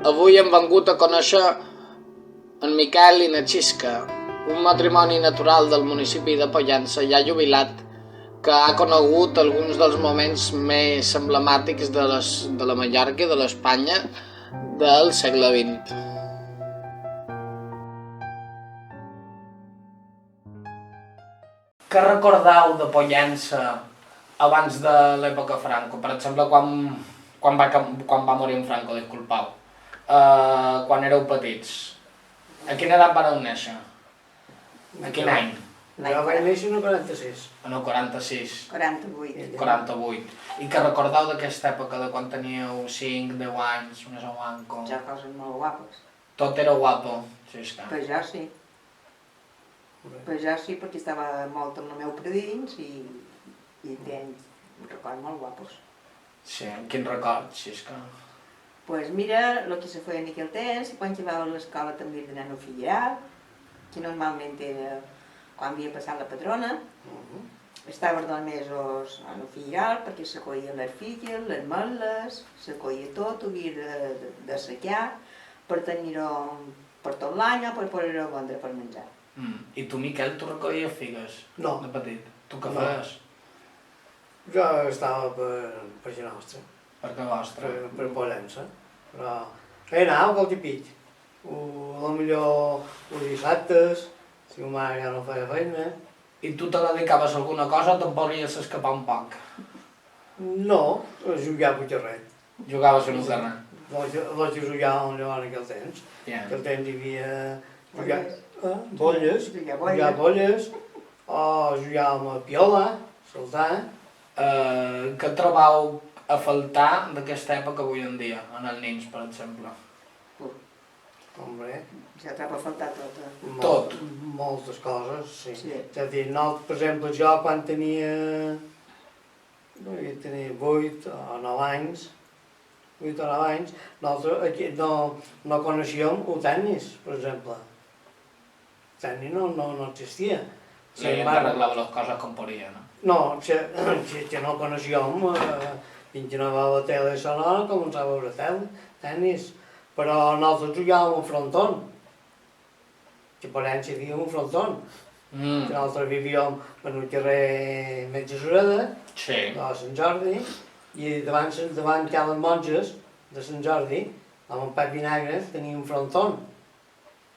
Avui hem vengut a conèixer en Miquel i na Xisca, un matrimoni natural del municipi de Pollença, ja jubilat, que ha conegut alguns dels moments més emblemàtics de la Mallorca i de l'Espanya del segle XX. Què recordeu de Pollença abans de l'època Franco? Per exemple, quan va morir en Franco, disculpeu. Quan éreu petits. A quina edat vareu néixer? A quin any? Jo vaig néixer en el 46. En el 46. 48. 48. I què recordeu d'aquesta època, de quan teníeu 5, 10 anys, una Joanco? Ja coses molt guapes. Tot era guapo, Xisca. Però jo sí. Però jo sí, perquè estava molt amb el meu predins i tens records molt guapos. Sí, quin record, Xisca? Pues mira, el que se feia en aquell temps, quan llevava a l'escola també de nano filleral, que normalment era quan havia passat la patrona. Estava 2 mesos a l'oficial perquè se coïa les filles, les meles, se coïa tot, ho havia de secar per tenir-ho per tot l'any o per poder-ho vendre per menjar. I tu, Miquel, tu recollies figues? No. De petit? Tu què No. feies? Jo estava per la nostra, Per què vostre? per Pollença, però anava qualque pitj. Potser els dissabtes, si ma mare ja no feia feina. I tu te dedicaves a alguna cosa o te'n volies escapar un poc? No, jugava a xerret. Jugaves a un carrer? Vaig jugar allò en aquell temps. Yeah. En aquell temps hi havia Bolles. bolles, jugar bolles, o jugàvem a piola, saltar. Què trobau a faltar d'aquesta època avui en dia, en els nins, per exemple? Hombre, Ja trobo a faltar tot. Tot? Moltes coses, sí. Sí. És a dir, per exemple, jo quan tenia 8 o 9 anys, nosaltres aquí no coneixíem el tennis, per exemple. El tennis no existia. Sí, ja t'arreglava les coses com podia, no? No, que no coneixíem, fins que no va a la tele sonora, començava a veure tennis. Però nosaltres jugàvem a fronton, que per anys hi havia un fronton. Que nosaltres vivíem en el carrer Metge Sureda, Sí. de Sant Jordi, i davant que les monges de Sant Jordi, amb el Pep Vinagre, tenia un fronton.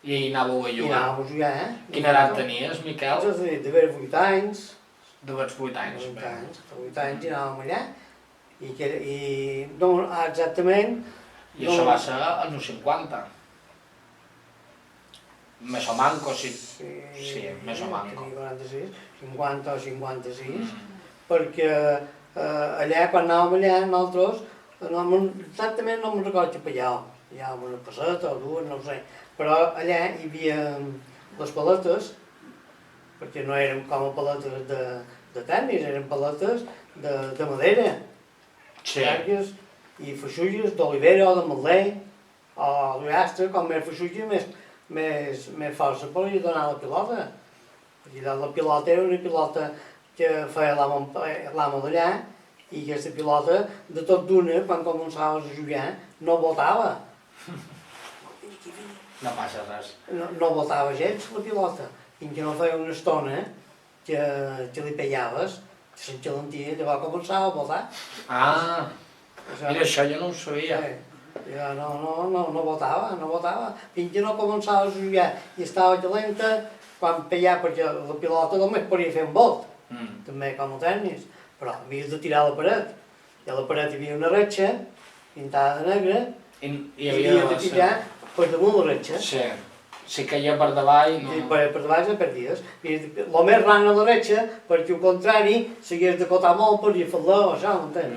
I hi anàveu a I jugar. anàvem a jugar, Quina edat tenies, Miquel? És a dir, d'haver 8 anys, Dues 8 anys. 8 anys, a 8 anys hi anàvem allà, i no, exactament. I això va ser als anys 50. Més o manco, sí. Sí, més o manco. 46, 50 o 56, perquè allà, quan anàvem allà, nosaltres, exactament no me'n recordo que pallàvem. Hi havia una passeta o dues, no ho sé, però allà hi havia les paletes, perquè no eren com paletes de tennis, eren paletes de madera, Sí. llargues, i feixulles d'olivera o de matler, o d'ullastre, com més feixulla, més força per donar la pilota. Perquè la pilota era una pilota que feia l'amo d'allà, i aquesta pilota, de tot d'una, quan començaves a jugar, no botava. No passa res. No botava gens la pilota. Fins que no feia una estona que li pegaves, que s'enxalentia, llavors començava a botar. Ah, mira, això jo no ho sabia. Ja no botava. Fins que no començava a jugar i estava calenta, quan pegava, perquè la pilota només podia fer un volt, també com el tennis, però havies de tirar a la paret. I a la paret hi havia una retxa pintada de negre, I i havies de tirar per damunt la retxa. Sí. Si caia per davall, no. I per davall no perdies. El més ran a la retxa, perquè al contrari, s'hagués de cotar molt per dir fer-la, això, m'entens?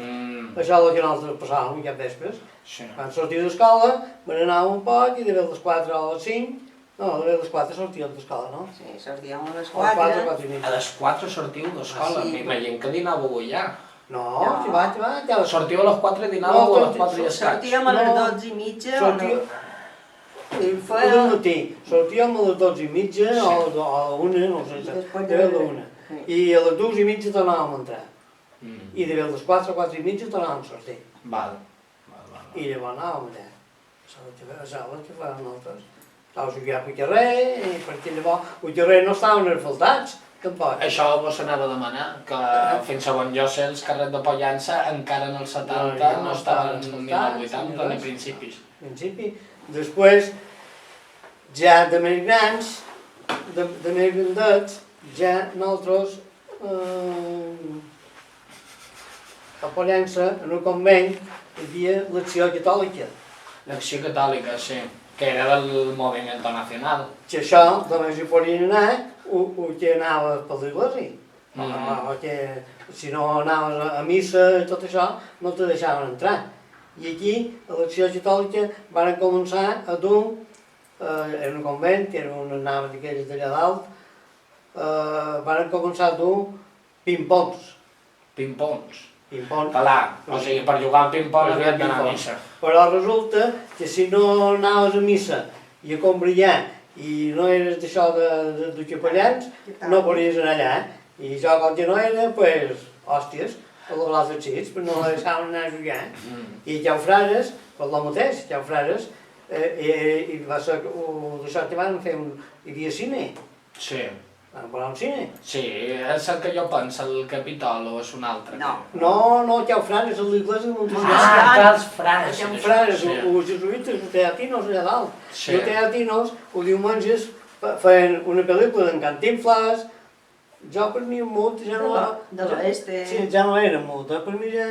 Això és el que nosaltres passàvem cap vespres. Sí. Quan sortia d'escola, me n'anàvem un poc i de les 4 a les 5, no, de les 4 sortíem d'escola, no? Sí, sortíem a les A les 4, 4. 4 i A mitja. les 4 sortiu d'escola. Sí. M'imagino que dinàveu allà. No, que va, ja les... Sortiu a les 4 i dinàveu a les 4 i escaig. Sortíem a les No. 12 i mitja o no? I Al feia... matí, sortíem a les 12 i mitja o a la 1, no sé, Després de de- la 1. Sí. I a les 2 i mitja tornàvem a entrar. I de les 4 a 4 i mitja tornàvem a sortir. Val. I llavors anàvem allà. això és el que fèiem nosaltres. Estava jugar pel carrer, perquè llavors els carrers no estaven asfaltats, tampoc. Això vos anava a demanar, que fins segons jo sé els carrers de Pollença encara en els 70 no estaven ni als 80 ni principis. Principi. Després, ja de més grans, de més grandets, ja nosaltres a Pollença, en un convent, hi havia l'Acció Catòlica. L'Acció Catòlica, sí, que era del Movimiento Nacional. Que això només hi podien anar o que anava per l'església. O que si no anaves a missa i tot això, no te deixaven entrar. I aquí, a l'Acció Catòlica, van començar a dur, era un convent, que era una nave d'aquelles d'allà dalt, van començar a dur ping-pongs. Ping-pongs. Ping-pong. Clar, o sigui, per jugar al ping-pong havies d'anar a missa. Però resulta que si no anaves a missa i a combriar i no eres d'això de capellans, no podies anar allà. I jo, com que no era, doncs, hòsties, a la plaça Xits, però no la deixaven anar a jugar. I hi ha frares, per lo mateix, hi ha frares, i va ser d'això que van fer hi havia cine. Sí. Van posar un cine. Sí, és el que jo penso, el Capitol o és un altre. No. No, hi ha frares a l'església de Montesquieu. Ah, els frares. Hi ha frares, els jesuïtes, els teatinos allà dalt. Sí. I els teatinos, els diumenges, feien una pel·lícula d'en Cantinflas. Jo per mi mut ja no... De l'oeste. Sí, ja no era mut, per mi ja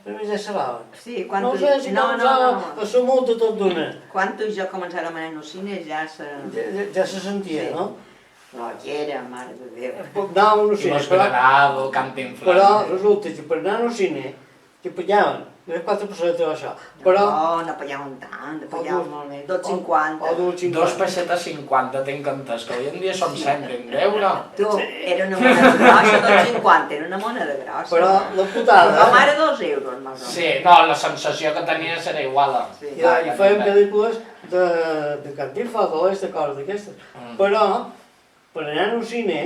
xerraven. Sí, quan No sé si començava a ser mut de tot d'una. Quan tu i jo començàvem a anar al cine ja se... Ja se sentia, no? No, que era, mare de Déu. Anàvem al I cine, mos agradava, Cantinflas. però resulta que per anar al cine que pagaven, de 4 pessetes o això, però... No, no pagaven tant, pagaven molt més, 2,50. O 2,50. 2 pessetes 50, tinc entès, que avui en dia són 120 euros. Tu, era una moneda grossa, 2,50, era una moneda grossa. Però la putada... Com ara 2 euros, més o menys. Sí, no, la sensació que tenies era igual. Sí. I feien pel·lícules de Cantinflas, de l'est, de coses d'aquestes. Però, per anar al cine,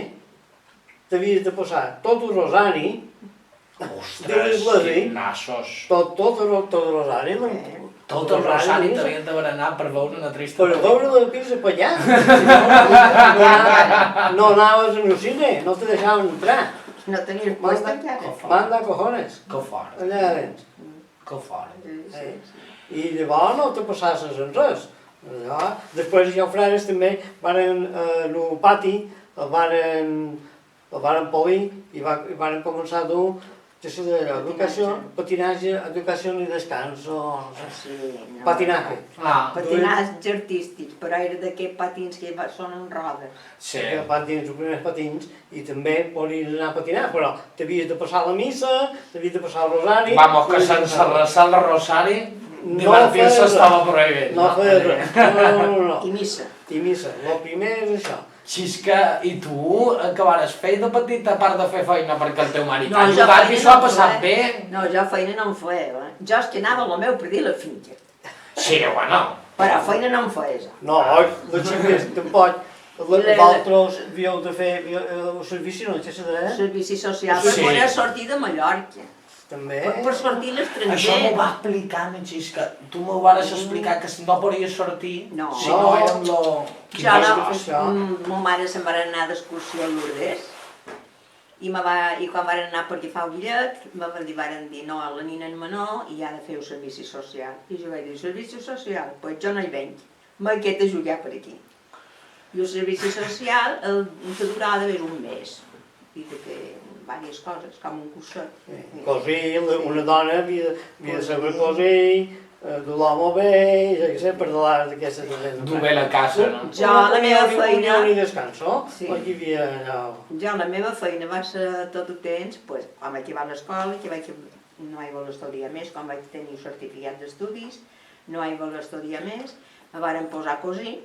t'havies de passar tot el rosari, Ostres, quins nassos. tot el rosari, Tot el rosari t'havien de berenar per veure una trista per veure la pizza per allà. No anaves al cine, no te deixaven entrar. No tenies puesto encara. Manda cojones, Que fort, allà dins. que fort. Sí. I llavors no te passasses en res. Després els frares també van al pati, el van polir i van començar a dur educació, patinatge, educació i descanso, patinatge. Patinatge artístic, però era d'aquests patins que són en rodes. Sí. Patins, els primers patins, i també podies anar a patinar, però t'havies de passar la missa, t'havies de passar el rosari... Vamos, que sense resar el rosari, divertir-se estava prohibit. No feia res, no. I missa. I missa, el primer és això. Xisca, i tu què vares fer de petita, a part de fer feina perquè el teu marit No, ha jo ajudat i s'ho ha feina no passat feia. bé? No, jo feina no em feia. Jo és que anava a la meu per dir la finca. Sí, bueno. Però feina no em feia. No, les xiques tampoc. Vosaltres havíeu de fer el servici, no? Què s'ha de Servici social Sí. per poder sortir de Mallorca. També. Per sortir a l'estranger. Això m'ho va explicar, mi Xisca. Tu m'ho vas explicar que no podies sortir No. si no érem lo... Jo, això? ma mare se'n va anar d'excursió a Lourdes i quan van anar perquè fa un bitllet van dir no, la nina és menor i ha de fer un servici social. I jo vaig dir, servici social? Doncs pues jo no hi venc, m'he de jugar per aquí. I el servici social que durava d'haver un mes i de fer diverses coses, com un curset. Cosir, una dona havia de saber cosir, dur l'home bé, jo què sé, per delar d'aquestes... Dur bé la casa, no? Jo, la meva feina... Unió i descanso, Sí. aquí hi havia allò... Jo, la meva feina va ser tot el temps, pues, quan vaig acabar l'escola, no vaig voler estudiar més, quan vaig tenir certificat d'estudis, no vaig voler estudiar més, me varen posar a cosir.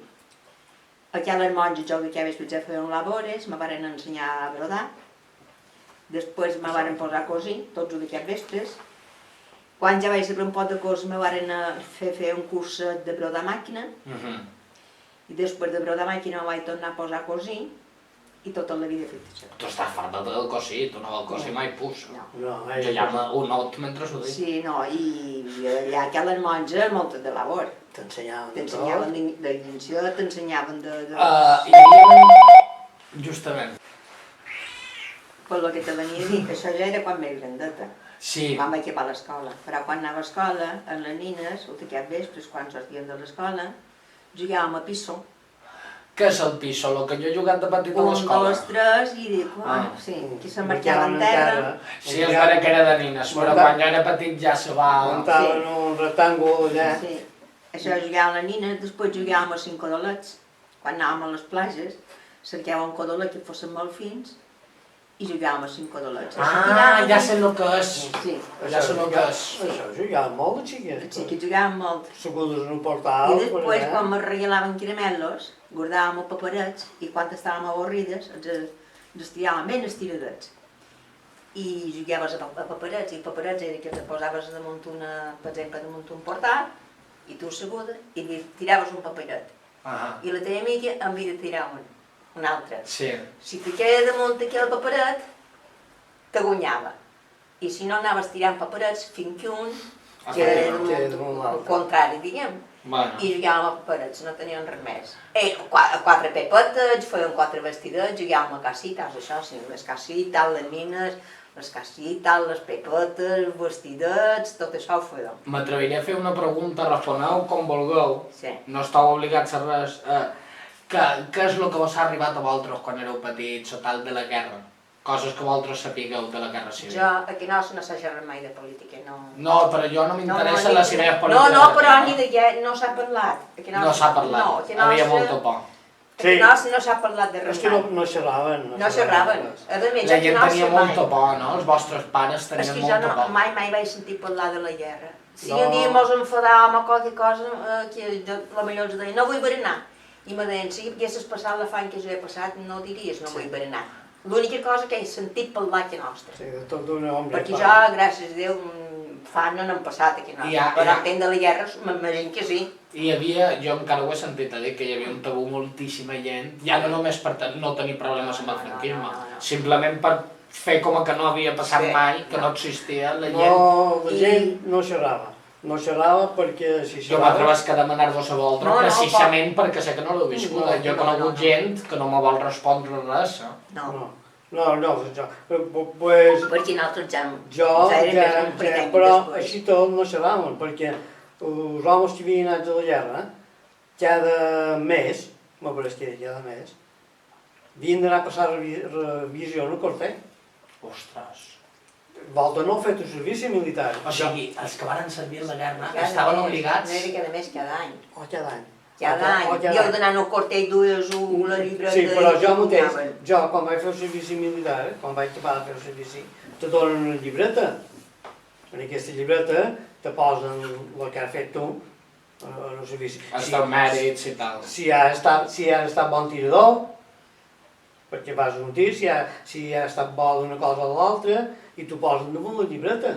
Aquelles monges jo que havia estudiat fer labores, me varen ensenyar a brodar. Després me varen posar a cosir, tots aquests vestres. Quan ja vaig saber un pot de cos, me varen fer un curs de brodar màquina. I després de brodar màquina me vaig tornar a posar a cosir i tota la vida he fet això. Tu estàs farta del cosir, tu no vol cosir mai pus. No. No, Jo llamo un ot mentre ho dic. Sí, no, i allà aquelles monges moltes de labor. T'ensenyaven de tot. T'ensenyaven d'invenció, t'ensenyaven de... Hi havia... Justament. Per lo que te venia a dir, que això ja era quan més grandeta. Sí. Quan vaig acabar l'escola. Però quan anava a l'escola, amb les nines, o d'aquests vespres, quan sortíem de l'escola, jugàvem a piso. Què és el piso? El que jo he jugat de petit a 1, l'escola? 2, 3, i dic, sí, que se'n marxava en terra. Sí, és vera que era de nines, però quan jo era petit ja se va... Muntaven un rectàngol allà. Sí, això jugàvem les nines, després jugàvem a 5 codolets. Quan anàvem a les platges, cercàvem codolets que fossin molt fins i jugàvem a 5 codolets. Ja sé el que és. Sí. Ja sé el que és. Això jugàvem molt de xiquets. Sí, que jugàvem molt. Segudes en un portal. I després, quan me regalaven caramelos, guardàvem els paperets i quan estàvem avorrides els tiràvem ben estiradets. I jugaves a paperets, i paperets era que te posaves damunt una, per exemple, damunt un portal, i tu seguda, i tiraves un paperet. I la teva amiga en havia de tirar un altre. Sí. Si te queda damunt aquell paperet, te guanyava. I si no anaves tirant paperets fins que un queda damunt el contrari, diguem. I jugàvem a paperets, no teníem res més. 4 pepetes, feien 4 vestidets, jugàvem a casitas, això sí, les casitas, les nines, les casitas, les pepetes, els vestidets, tot això ho fèiem. M'atreviré a fer una pregunta, responeu com vulgueu. Sí. No esteu obligats a res. Què és el que vos ha arribat a vosaltres quan éreu petits o tal de la guerra? Coses que vosaltres sapigueu de la guerra civil. Jo aquí no s'ha xerrat mai de política, no. No, però jo no m'interessa les idees polítiques. No, però ni de què, no s'ha parlat. No s'ha parlat, havia molta por. Sí. No s'ha parlat de res mai. És que no xerraven. No xerraven. La gent tenia molta por, no? Els vostres pares tenien molta por. És que jo mai vaig sentir parlar de la guerra. Si un dia mos enfadàvem o qualque cosa, que potser els deien, no vull berenar. I me deien, si haguessis passat l'afany que jo he passat, no diries no vull berenar. L'única cosa que he sentit parlar aquí nostre. Sí, de tot d'una ombra. Perquè jo, gràcies a Déu, fa no n'hem passat aquí nostre. Però entenc de la guerra, m'imagino que sí. Hi havia, jo encara ho he sentit a dir, que hi havia un tabú moltíssima gent, ja no només per no tenir problemes amb el franquisme, simplement per fer com que no havia passat mai, que no existia la gent. No, la gent no xerrava. No xerrava perquè si xerrava... Jo m'atreves que demanar-vos a vosaltres precisament perquè sé que no l'heu viscut. Jo he conegut gent que no me vol respondre res. No, això. Perquè nosaltres ja... Però així tot no xerraven, perquè els homes que havien anat a la guerra, cada mes, me pareix que era cada mes, havien d'anar a passar revisió en el cortell. Ostres. Vosaltres no heu fet un servici militar. O sigui, els que van servir en la guerra estaven obligats... No era cada mes, cada any. Cada any. Cada any. I heu d'anar al cortell, dues la llibreta... Sí, però jo mateix, quan vaig fer el servici militar, quan vaig acabar de fer el servici, te donen una llibreta. En aquesta llibreta te posen el que has fet tu en el servici. Els teus mèrits i tal. Si has estat bon tirador, perquè vas a un tir, si has estat bo d'una cosa o l'altra, i t'ho posen damunt la llibreta.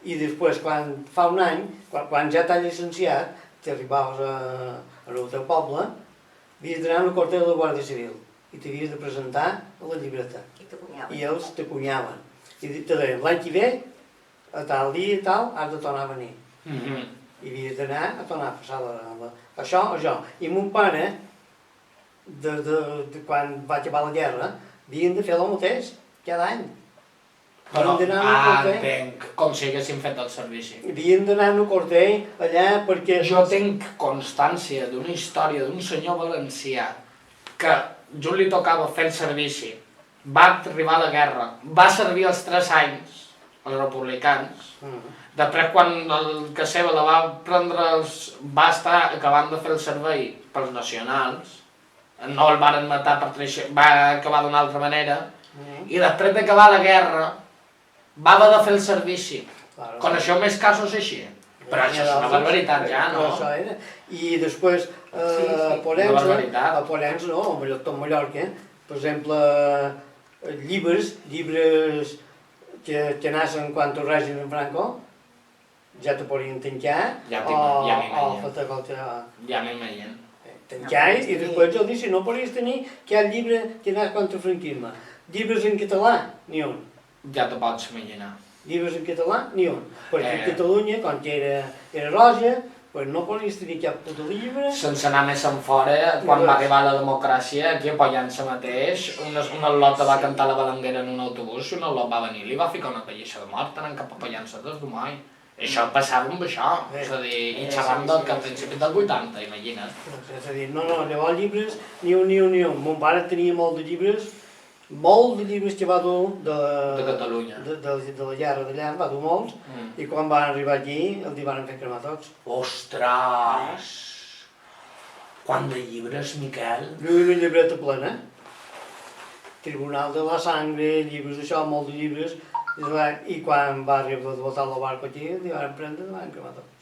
I després, quan fa un any, quan ja t'has llicenciat, t'arribaves al teu poble, havies d'anar al quartel de la Guàrdia Civil i t'havies de presentar a la llibreta. I ells t'acunyaven. I te deien, l'any que ve, a tal dia i tal, has de tornar a venir. I havies d'anar a tornar a passar això o jo. I mon pare, quan va acabar la guerra, havien de fer el mateix, cada any. Però, entenc, com si haguessin fet el servici. Havien d'anar al cortell allà perquè... Jo tinc constància d'una història d'un senyor valencià que just li tocava fer el servici, va arribar a la guerra, va servir els 3 anys als republicans, després quan el que seva la va prendre, va estar acabant de fer el servei pels nacionals, no el varen matar per traïció, va acabar d'una altra manera, i després d'acabar la guerra va haver de fer el servici. Coneixeu més casos així? Però això és una barbaritat ja, no? I després a Pollença, no, a Mallorca, per exemple, llibres que naixen quan el règim en Franco, ja te podien tancar o fer qualsevol... Ja m'imagino. Tancar i després jo dic, si no podies tenir cap llibre que anés contra el franquisme. Llibres en català, ni un. Ja te pots imaginar. Llibres en català, ni un. Perquè a Catalunya, com que era roja, pues no podies tenir cap puto llibre. Sense anar més enfora, quan va arribar la democràcia, aquí a Pollença mateix, una lota va cantar la balanguera en un autobús i una lot va venir i li va ficar una pallissa de mort anant cap a Pollença des d'Humai. Això passava amb això, és a dir, i xerrant del que al principi del 80, imagina't. És a dir, no, llavors llibres, ni un. Mon pare tenia molt de llibres que va dur de Catalunya. De la guerra d'allà, va dur molts, i quan van arribar aquí els hi van fer cremar tots. Ostres! Quant de llibres, Miquel? I una llibreta plena. Tribunal de la Sangre, llibres d'això, molt de llibres, i quan va arribar a botar el barco aquí, li van prendre i van cremar tots.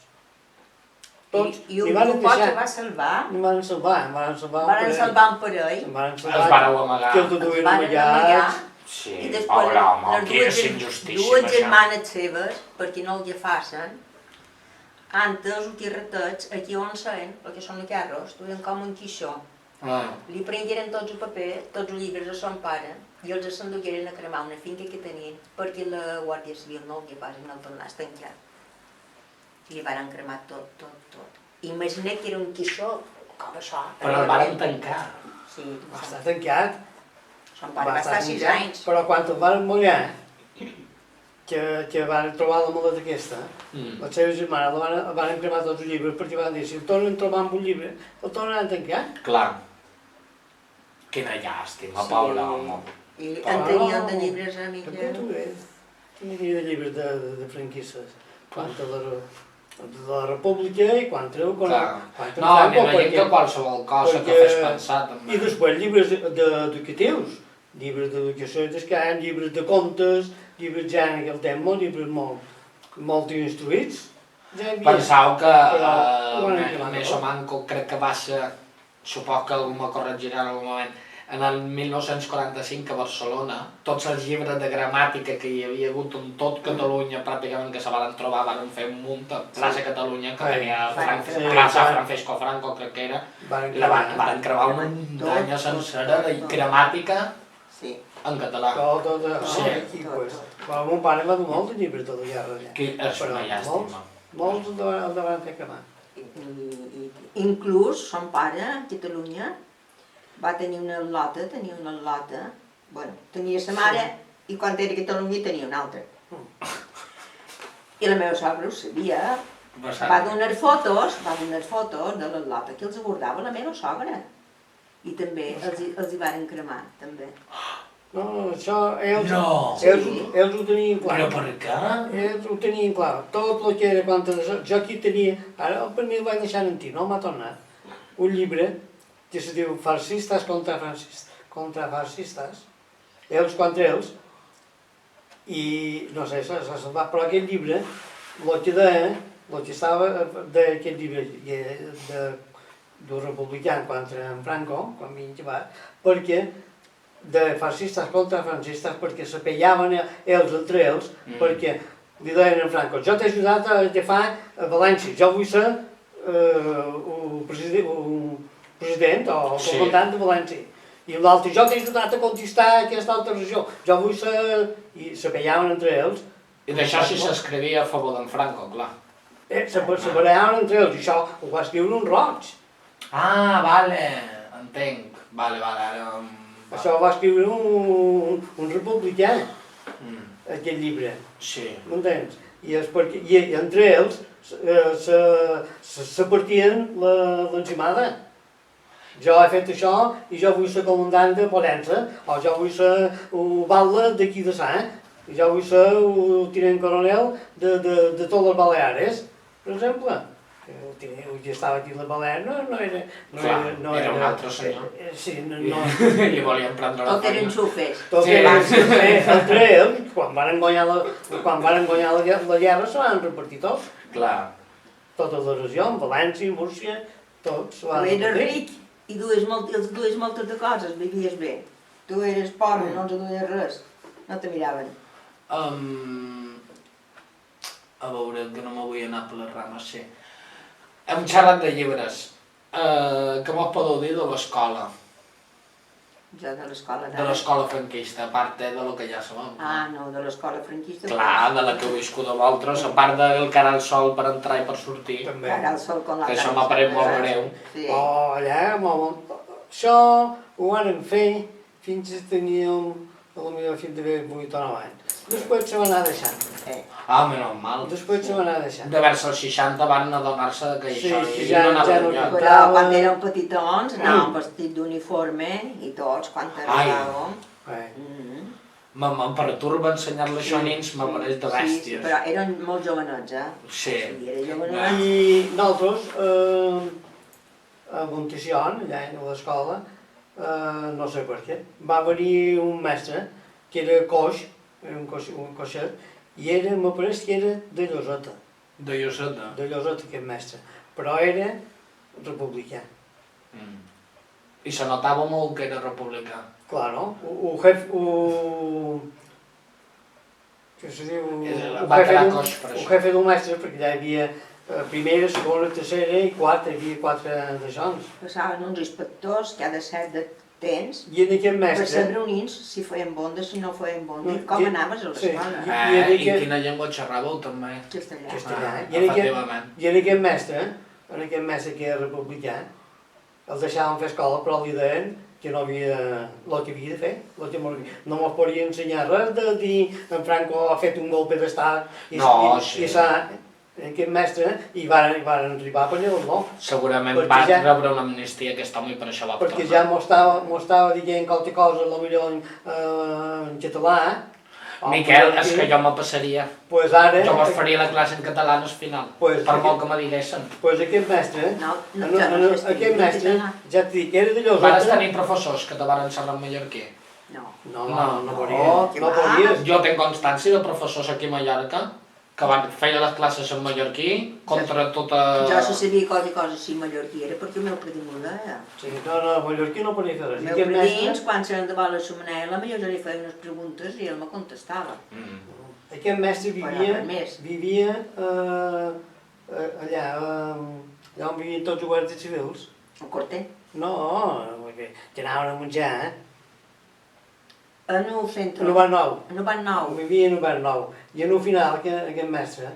Tots. I un grupot que va salvar. Em van salvar un parell. Un parell. Els vareu amagar. Que els duien amagats. Sí, I després pobre home, les quina injustícia dues això. germanes seves, perquè no els facin, antes els tirretets, aquí on seien, perquè són els carros, duien com un quixó. Li prengueren tots el paper, tots els llibres a son pare, i els s'endugueren a cremar una finca que tenien, perquè la Guàrdia Civil no el facin, el tornàs tancat. I li van cremar tot. Imagina't que era un quixó, com això. Però el van tancar. Sí, Va estar tancat. son pare va estar 6 anys. Però quan el van mullar, que van trobar la maleta aquesta, les seves germanes van cremar tots els llibres perquè van dir, si el tornen a trobar amb un llibre, el tornen a tancar. Clar. Quina llàstima, pobre home. I en tenien de llibres a Miquel. Que puto és? Tenia de llibres de franquistes. Quan de la República i quan treu... No, m'imagino que qualsevol cosa que fes pensar també. I després llibres educatius, llibres d'educació i d'escant, llibres de contes, llibres ja en aquell temps, llibres molt instruïts. Pensau que Bueno, més o manco crec que va ser, supos que algú me corregirà en algun moment, en el 1945 a Barcelona, tots els llibres de gramàtica que hi havia hagut en tot Catalunya, pràcticament que se van trobar, van fer un munt a Plaça Catalunya, que tenia Plaça Francisco Franco, crec que era, la van creuar una muntanya sencera de gramàtica en català. Però mon pare va dur molts llibres de la guerra. Que és una llàstima. Molts el van fer cremar. Inclús son pare, a Catalunya, va tenir una lota, bueno, tenia sa mare i quan era a Catalunya tenia una altra. I la meva sogra ho sabia, va donar fotos de la lota que els guardava la meva sogra. I també els hi van cremar, també. No, això ells ho tenien clar. Però per què? Ells ho tenien clar. Tot el que era quant a... Jo aquí tenia, ara per mi el vaig deixar en ti, no m'ha tornat, un llibre que se diu Fascistes contra fascistes, ells contra ells, i no sé, s'ha salvat, però aquest llibre, el que estava d'aquest llibre d'un republicà contra en Franco, quan vinc va, perquè de fascistes contra fascistes, perquè se pellaven ells entre ells, perquè li deien a Franco, jo t'he ajudat a agafar a València, jo vull ser un president o el comandant de València. I l'altre, jo t'he ajudat a conquistar aquesta altra regió, jo vull ser... I se pellaven entre ells. I d'això sí s'escrivia a favor d'en Franco, clar. Se pellaven entre ells, i això ho va escriure un roig. Ah, vale, entenc. Vale, ara... Això ho va escriure un republicà, aquest llibre. Sí. M'entens? I entre ells se partien l'encimada. Jo he fet això i jo vull ser comandant de Pollença, o jo vull ser un batlle d'aquí de Sant, i jo vull ser un tinent coronel de totes les Baleares, per exemple. El que estava aquí a les Baleares no era... Era un altre senyor. Sí, no... I li volien prendre la Tot eren xufes. Entre ells, quan van guanyar la guerra, se van repartir tots. Clar. Totes les regions, València, Múrcia, tots se van Tu eres repartir. ric i els dues moltes de coses, vivies bé. Tu eres pobre, no ens duies res. No te miraven. A veure, que no me vull anar per les rames, sí. Hem xerrat de llibres. Què mos podeu dir de l'escola? Jo de l'escola De l'escola franquista, a part de lo que ja sabem. Ah, no, de l'escola franquista. Clar, de la que heu viscut a vosaltres, a part del cara al sol per entrar i per sortir. També. Ara el sol con la Que això cara m'ha al paret sol, molt saps? greu. Sí. Això ho varen fer fins que teníem, potser fins de 8 o 9 anys. Després se va anar deixant. Ah, menys mal. Després se va anar deixant. De vers als 60 van adonar-se que Sí, això que ja no ja anava no enlloc. Però quan érem petitons anàvem vestit d'uniforme i tots, quan arribàvem. Em perturba ensenyar-li això a nens, m'apareix de Sí, bèsties. però eren molt jovenets, Sí. Era jovenets. I nosaltres, a Montession, allà a l'escola, no sé per què, va venir un mestre que era coix, era un coixet, i me pareix que era de Lloseta. De Lloseta? De Lloseta, aquest mestre. Però era republicà. I se notava molt que era republicà. Clar, no? Què se diu? Va quedar coix per Un això. jefe d'un mestre, perquè ja hi havia primera, segona, tercera i quarta, hi havia 4 d'aixòs. Passaven uns inspectors cada 7 de temps I en aquest per mestre... saber units si feien bonda, si no feien bonda, i com anaves a l'escola. I quina llengua xerràveu també? Castellà. Castellà. Efectivament. I en aquest mestre que era republicà, el deixaven fer escola, però li deien que no havia el que havia de fer, no mos podia ensenyar res de dir en Franco ha fet un golpe d'estat i aquest mestre i van arribar a prendre-lo. Segurament va rebre una amnistia aquest home i per això va tornar. Perquè ja m'ho estava dient qualque cosa, potser en català. Miquel, és que jo me passaria. Jo vos faria la classe en català al final, per molt que me diguessin. Doncs aquest mestre, ja et dic, era de Lloseta. Vares tenir professors que te van ensenyar en mallorquí? No volies. Jo tinc constància de professors aquí a Mallorca que feien les classes en mallorquí contra tota... Jo si sabia qualque cosa així mallorquí era perquè el meu predí m'ho deia. Sí, no, mallorquí no podia fer res. El meu predins, quan s'eren davant la xumenea, la millor jo li feia unes preguntes i ell me contestava. Aquest mestre vivia allà on vivien tots els guàrdies civils. El Corter? No, que anaven a menjar, En un centre... En Ubat Nou. En Ubat Nou. Vivia en Ubat Nou. I en un final, aquest mestre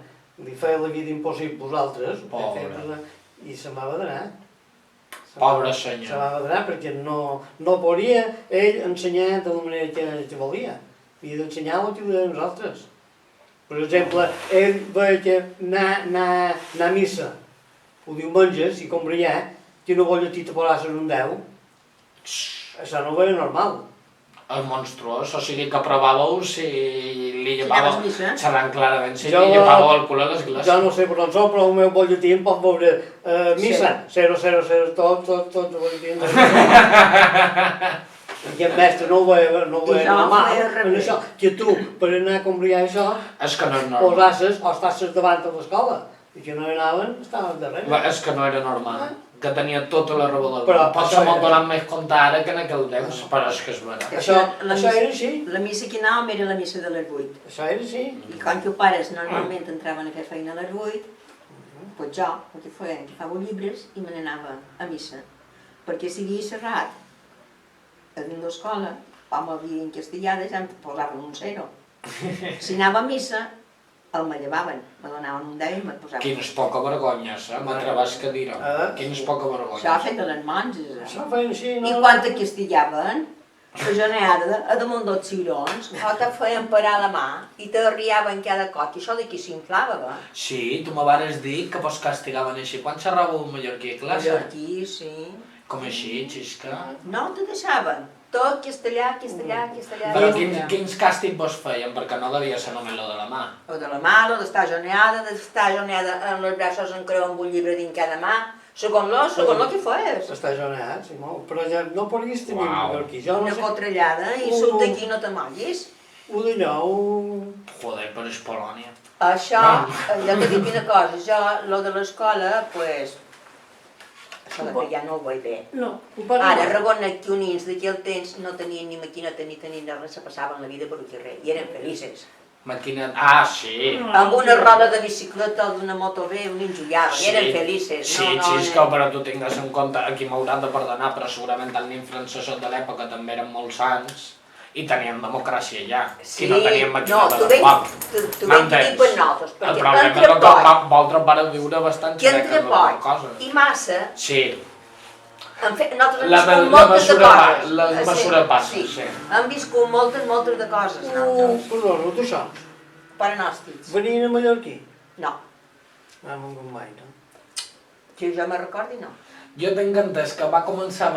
li feia la vida impossible als altres, i se'n va badrenar. Pobre senyor. Se'n va badrenar perquè no podia ell ensenyar de la manera que volia. Havia d'ensenyar el que deien nosaltres. Per exemple, ell veia que anar a missa el diumenge, si com brillar, que una bolletita posar en un 10, això no ho veia normal. És monstruós, o sigui que provàveu si li llevàveu, sabran clarament si li llevàveu el cul a l'església. Jo no sé per on sou, però el meu bolletí em pot veure missa, 000, tots els bolletins. Aquest mestre no ho veia normal, en això, que tu, per anar a combriar això, posasses o estasses davant de l'escola, i que no hi anaven, estaven darrere. És que no era normal. Que tenia tota la raó del món. Potser m'ho donen més compte ara que en aquell temps, però és que és veritat. Això era així. La missa que anàvem era la missa de les 8. Això era així. I quan que pares normalment entraven a fer feina a les 8, doncs jo, el que feia, agafava llibres i me n'anava a missa. Perquè si havia xerrat a dins l'escola, o m'havia encastellada, ja em posaven un 0. Si anava a missa, el me llevaven, me donaven un 10 i me'n posaven... Quines poca vergonyes, m'atrevàs que dir-ho. Quines poca vergonyes. Això ha fet de les monges, Això feien així, no? I quan te castigaven, la jornada, a damunt dels cirons, o te feien parar la mà i t'arriaven cada cop, i això d'aquí s'inflava, va. Sí, tu me vares dir que vos castigaven així. Quan xerràveu en mallorquí a classe? Mallorquí, sí. Com així, xisca? No te deixaven. Tot castellà. Però quins càstigs vos feien? Perquè no devia ser només lo de la mà. O de la mà, o d'estar joneada amb els braços en creu amb un llibre dins cada mà. Segons lo que fes. Està joneat, sí, molt. Però ja no podies tenir mallorquí. Una cotrellada i surt d'aquí no te moguis. Ho d'allò... Joder, però és Polònia. Això, jo t'he dit una cosa, jo, lo de l'escola, pues... Això que ja no ho veig bé. Ara, reconec que uns nens d'aquell temps no tenien ni maquineta ni tenien res, se passaven la vida per aquí res, i eren felices. Maquina... Ah, sí. Amb una roda de bicicleta o d'una moto bé, un enjoiava, i eren felices. Sí, Xisco, però tu tingues en compte, aquí m'hauran de perdonar, però segurament el nin francès de l'època també eren molt sants i tenien democràcia ja. Sí, I no tenien màquina no, de foc. tu veig dir per nosaltres, El perquè problema entre és que poc, vosaltres vareu viure bastant que entre poc i massa, Sí, nosaltres hem La viscut moltes de mesura coses. la mesura passa, sí. Hem viscut moltes de coses, nosaltres. Perdona, tu saps? Paranòstics. Venien a Mallorquí? No, No hem vingut mai, no? que jo me recordi, no. Jo tinc entès que va començar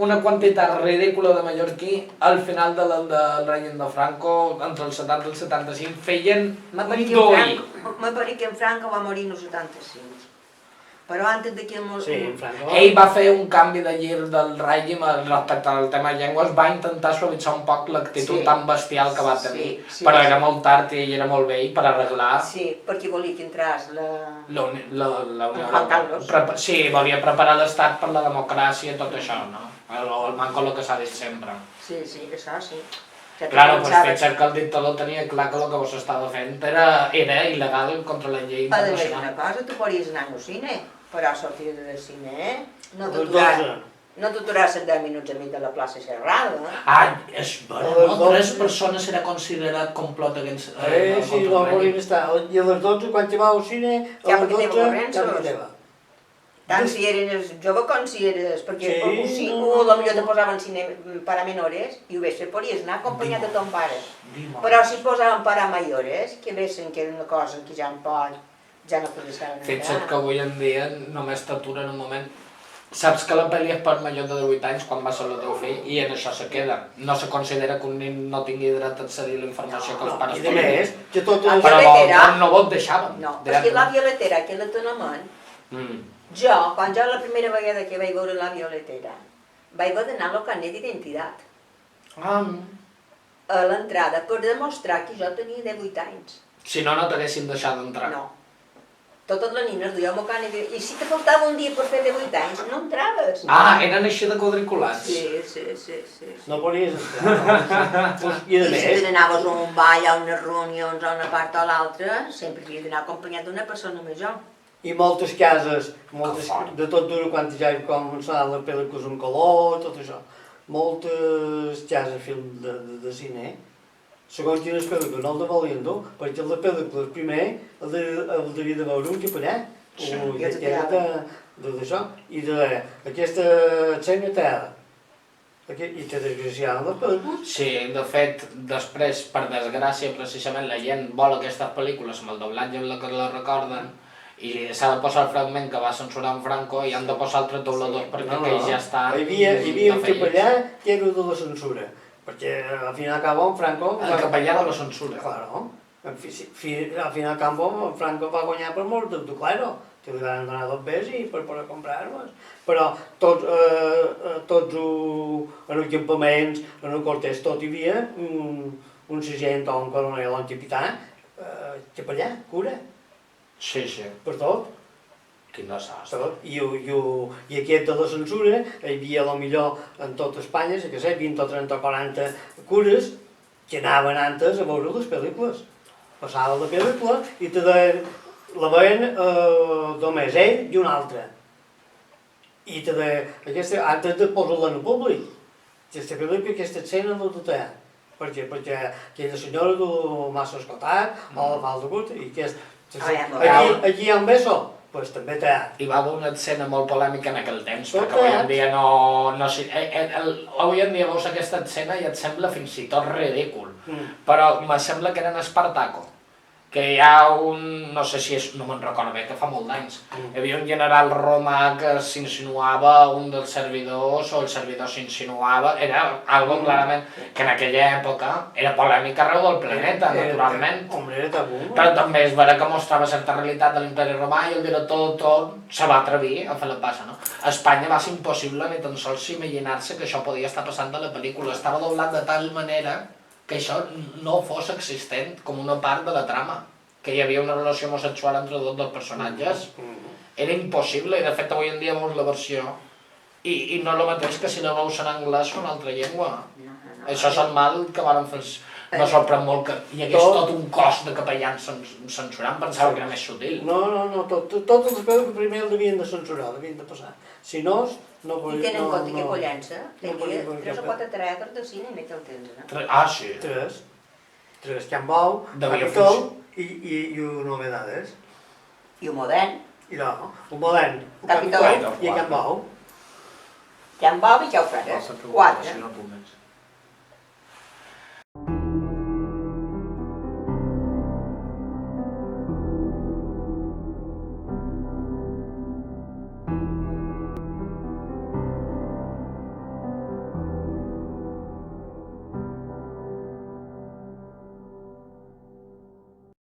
una quantitat ridícula de mallorquí al final del règim de Franco, entre el 70 i el 75, feien Me un pareix que en Franco va morir en el 75. Però antes de que... Sí, en Franco. Ell va fer un canvi de gir del règim respecte al tema llengües, va intentar suavitzar un poc l'actitud tan bestial que va tenir, però era molt tard i ell era molt vell per arreglar... Sí, perquè volia que entrés la Juan Carlos. Sí, volia preparar l'estat per la democràcia i tot això, no? El manco el que s'ha dit sempre. Sí, això sí. Claro, pues fixa't que el dictador tenia clar que el que vos estava fent era il·legal contra la llei A més, internacional. una cosa, tu podries anar al cine, però sortir del cine no A les t'aturàs 10 minuts a mig de la plaça Serrada. Ah, és vera, no? 3 persones era considerat complot against... Sí, no volien estar. I a les 12, quan te va al cine, a les 12, cap que teva. Tant si eres jove com si eres... Perquè Sí, o potser te posaven cine para menores i ho vés, podries anar acompanyat de ton pare. Però si posaven para mayores, que vessin que era una cosa que ja no podia estar en Fixa't que avui en dia només t'aturen un moment. Saps que la pel·li és per major de 18 anys quan va ser el teu fill i en això se queda. No se considera que un nen no tingui dret a accedir a la informació que els pares I de més, que tot Ah, el... Però no vos deixaven. No, perquè la Violetera, que la tonamen, jo, quan jo la primera vegada que vaig veure la Violetera, vaig haver d'anar al carnet d'identitat a l'entrada per demostrar que jo tenia 18 anys. Si no, no t'haguessin deixat d'entrar. No. Totes les nines duien el carnet d'identitat. I si te faltava un dia per fer 18 anys, no entraves. Ah, eren així de quadriculats. Sí. No volies entrar. I de I si més... te n'anaves a un ball, a unes reunions, a una part o a l'altra, sempre havia d'anar acompanyat d'una persona major. I moltes cases, de tot dura quan ja hi començar les pel·lícules en color, tot això. Moltes cases film de cine, segons quines pel·lícules no el volien dur, perquè les pel·lícules primer el devia de veure un capellà, d'això, i d'aquesta escena terra. I te desgraciaven les pel·lícules. Sí, de fet, després, per desgràcia, precisament la gent vol aquestes pel·lícules amb el doblatge en la que la recorden i s'ha de posar el fragment que va censurar en Franco i han de posar altres dobladors perquè aquells ja estan... Hi havia un capellà que era de la censura, perquè al final acabó en Franco... El capellà de la censura. Claro. Al final campo Franco va guanyar per molt de claro, que li van donar 2 bes i per poder comprar-les. Però tots els campaments, en el Cortés, tot hi havia un sergent o un coronel o un capità, capellà, cura. Sí. Per tot. Quin desastre. I aquest de la censura, hi havia millor en tot Espanya, sé que sé, 20 o 30 o 40 cures que anaven antes a veure les pel·lícules. Passava la pel·lícula i te deien, la veien només ell i un altre. I te deien, antes de posar-la en públic, aquesta pel·lícula, aquesta escena no te deien. Perquè aquella senyora du massa escotat o la falda curta i aquí hi ha un beso, doncs també té. Hi va haver una escena molt polèmica en aquell temps, perquè avui en dia avui en dia veus aquesta escena i et sembla fins i tot ridícul, però me sembla que era en Espartaco, que hi ha un, no sé si és, no me'n recordo bé, que fa molt d'anys, hi havia un general romà que s'insinuava un dels servidors, o el servidor s'insinuava, era algo clarament que en aquella època era polèmica arreu del planeta, naturalment. Però també és vera que mostrava certa realitat de l'imperi romà i el director tot se va atrevir a fer la passa, no? A Espanya va ser impossible ni tan sols imaginar-se que això podia estar passant a la pel·lícula, estava doblat de tal manera que això no fos existent com una part de la trama, que hi havia una relació homosexual entre dos dels personatges. Era impossible i de fet avui en dia veus la versió i no és el mateix que si la veus en anglès o en altra llengua. Això és el mal que van fer Me sorprèn molt que hi hagués tot un cos de capellans censurant, pensava que era més sutil. No, tot els veu que primer el devien de censurar, devien de passar. Si no, no I tenen en compte que Pollença podia tenia 3 o 4 teatres de cine en aquell temps, no? Ah, sí. Tres, Cambau, Capitol y Novedades. I el modern. I no, un modern, un Capitol i Cambau. Can Bob i Jau Frares. 4. No puc més.